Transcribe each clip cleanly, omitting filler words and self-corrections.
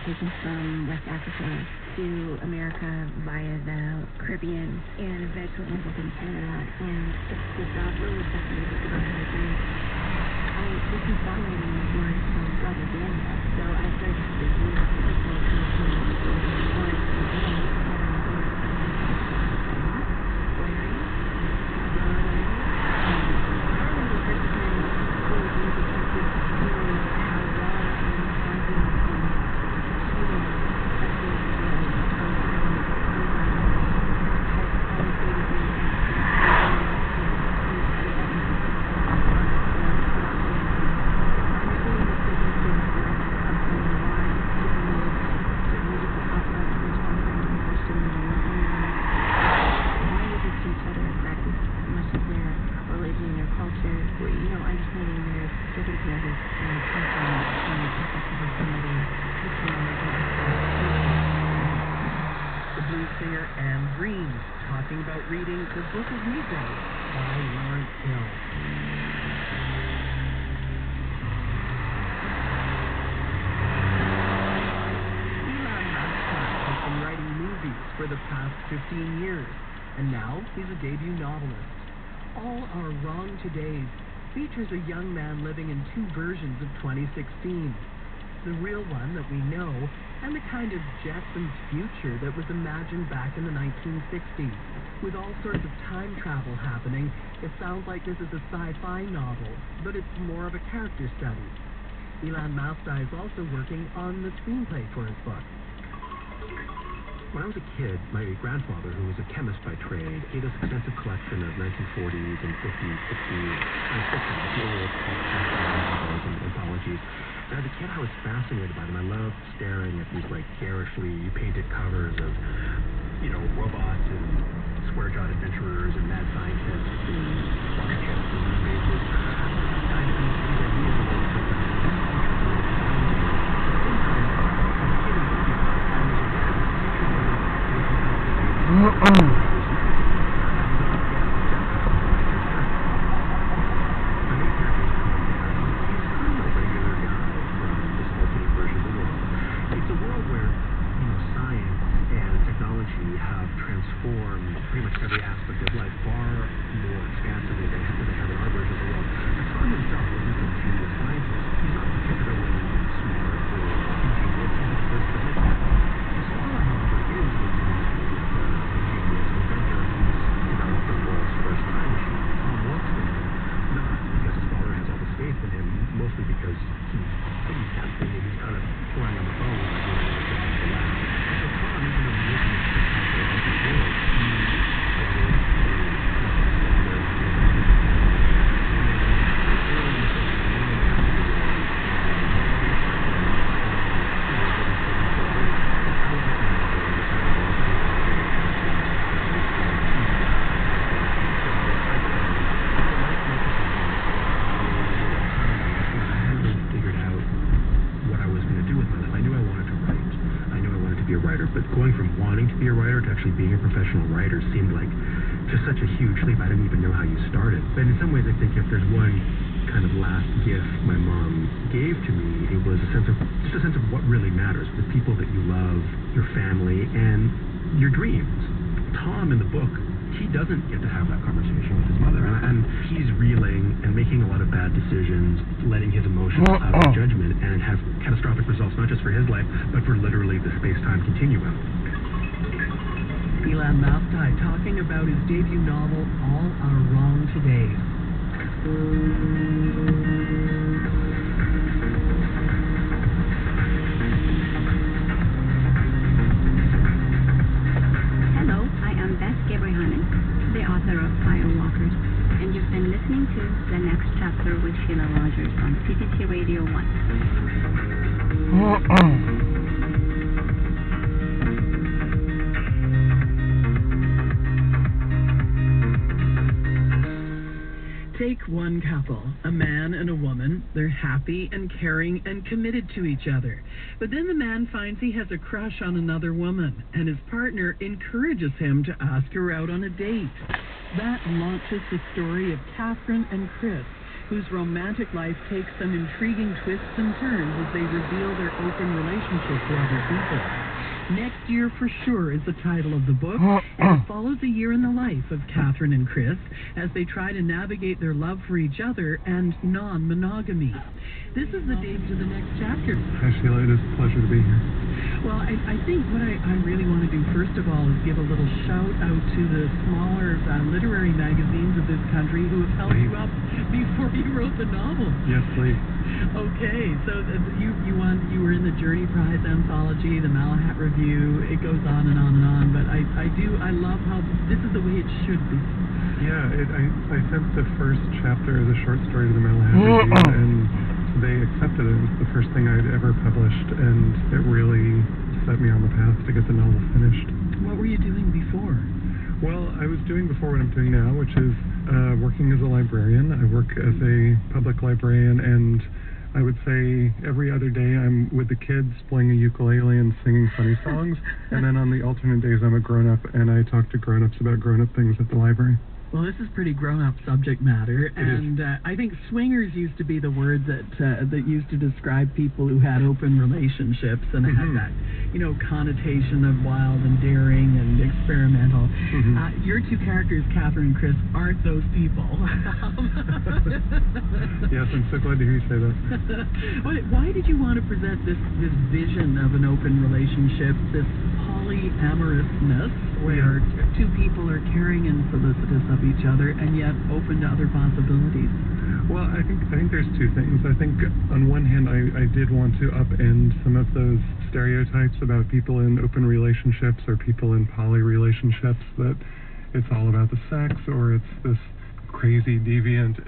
Taken from West Africa to America via the Caribbean and eventually ended up in Canada. And it's really fascinating about how to I did some songwriting words from Brother Daniel. So I started to use personal talking about reading The Book of Negroes by Lawrence Hill. Elon Musk has been writing movies for the past 15 years, and now he's a debut novelist. All our wrong todays features a young man living in two versions of 2016. The real one that we know, and the kind of Jetsons future that was imagined back in the 1960s. With all sorts of time travel happening, it sounds like this is a sci-fi novel, but it's more of a character study. Ilan Mafta is also working on the screenplay for his book. When I was a kid, my grandfather, who was a chemist by trade, he had an extensive collection of 1940s and 50s, 60s science fiction, old novels and anthologies. And as a kid, I was fascinated by them. I loved staring at these like garishly painted covers of, robots and square-jawed adventurers and mad scientists and warships and moon bases. I had these ideas of what was It's a world where, science and technology have transformed pretty much every aspect of life far more expansively than they have in our version of the world. The Tom himself isn't some genius scientist. He's not particularly smart or ingenious. He's a first developer. Smaller, however, is a genius inventor who's developed the world's first time machine. Tom works with him, not because his father has all this faith in him, mostly because he's tempting and he's kind of pouring on the phone like the lab. So Tom, even though he isn't of the world, but going from wanting to be a writer to actually being a professional writer seemed like just such a huge leap. I didn't even know how you started. But in some ways, I think if there's one kind of last gift my mom gave to me, it was a sense of what really matters, the people that you love, your family, and your dreams. Tom in the book, he doesn't get to have that conversation with his mother, and he's reeling and making a lot of bad decisions, letting his emotions out of judgment, and it has catastrophic results, not just for his life, but for literally the space-time continuum. Ilan Mafta talking about his debut novel, All Are Wrong Today. Hello, I am Beth Gabriel, the author of Firewalkers, and you've been listening to The Next Chapter with Sheila Rogers on CTT Radio 1. Take one couple, a man and a woman. They're happy and caring and committed to each other. But then the man finds he has a crush on another woman, and his partner encourages him to ask her out on a date. That launches the story of Catherine and Chris, whose romantic life takes some intriguing twists and turns as they reveal their open relationship to other people. Next Year for Sure is the title of the book, and it follows a year in the life of Catherine and Chris as they try to navigate their love for each other and non-monogamy. This is the debut of the next chapter. Hi, Sheila. It is a pleasure to be here. Well, I think what I really want to do first of all is give a little shout out to the smaller literary magazines of this country who have held you up before you wrote the novel. Yes, please. Okay, so you were in the Journey Prize anthology, the Malahat Review. It goes on and on and on, but I love how this is the way it should be. Yeah, I sent the first chapter as a short story to the Malahat Review, and they accepted it. It was the first thing I'd ever published, and it really set me on the path to get the novel finished. What were you doing before? Well, I was doing before what I'm doing now, which is working as a librarian. I work as a public librarian, and I would say every other day I'm with the kids playing a ukulele and singing funny songs, and then on the alternate days I'm a grown-up, and I talk to grown-ups about grown-up things at the library. Well, this is pretty grown-up subject matter, and I think swingers used to be the word that used to describe people who had open relationships and had that, connotation of wild and daring and experimental. Your two characters, Catherine and Chris, aren't those people. Yes, I'm so glad to hear you say that. Why did you want to present this vision of an open relationship, this polyamorousness, where two people are caring and solicitous of each other and yet open to other possibilities? Well, I think there's two things. I think on one hand, I did want to upend some of those stereotypes about people in open relationships or people in poly relationships, that it's all about the sex or it's this crazy deviant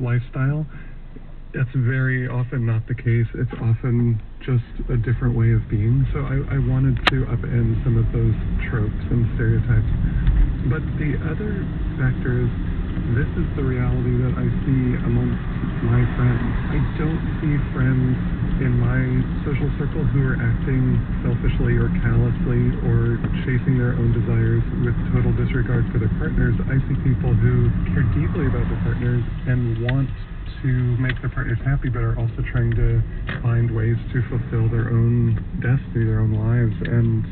lifestyle. That's very often not the case. It's often just a different way of being. So I wanted to upend some of those tropes and stereotypes. But the other factor is, this is the reality that I see amongst my friends. I don't see friends in my social circle who are acting selfishly or callously or chasing their own desires with total disregard for their partners. I see people who care deeply about their partners and want to make their partners happy, but are also trying to find ways to fulfill their own destiny, their own lives, and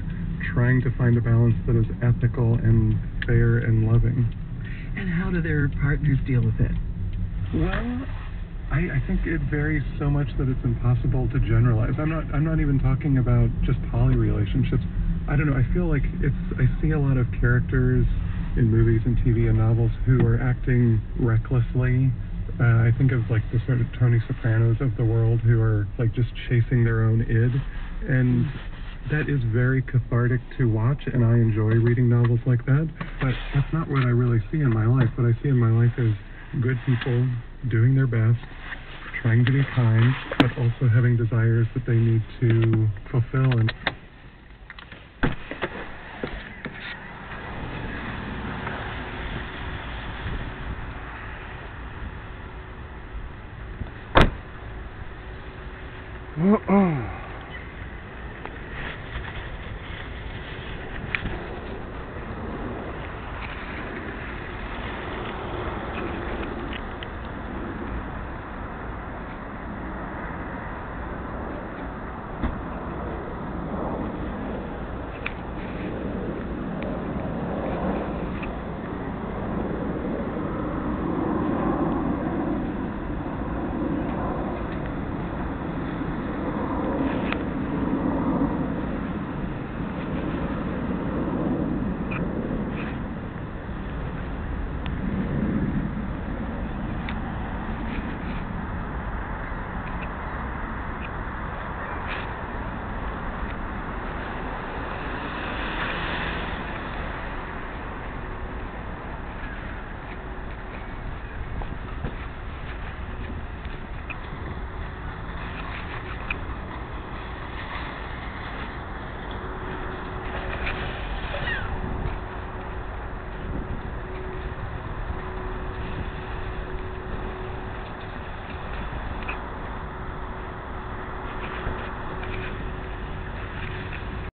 trying to find a balance that is ethical and fair and loving. And how do their partners deal with it? Well, I think it varies so much that it's impossible to generalize. I'm not even talking about just poly relationships. I don't know, I feel like I see a lot of characters in movies and TV and novels who are acting recklessly. I think of like the sort of Tony Sopranos of the world who are like just chasing their own id, and that is very cathartic to watch, and I enjoy reading novels like that, but that's not what I really see in my life. What I see in my life is good people doing their best, trying to be kind, but also having desires that they need to fulfill. And oh.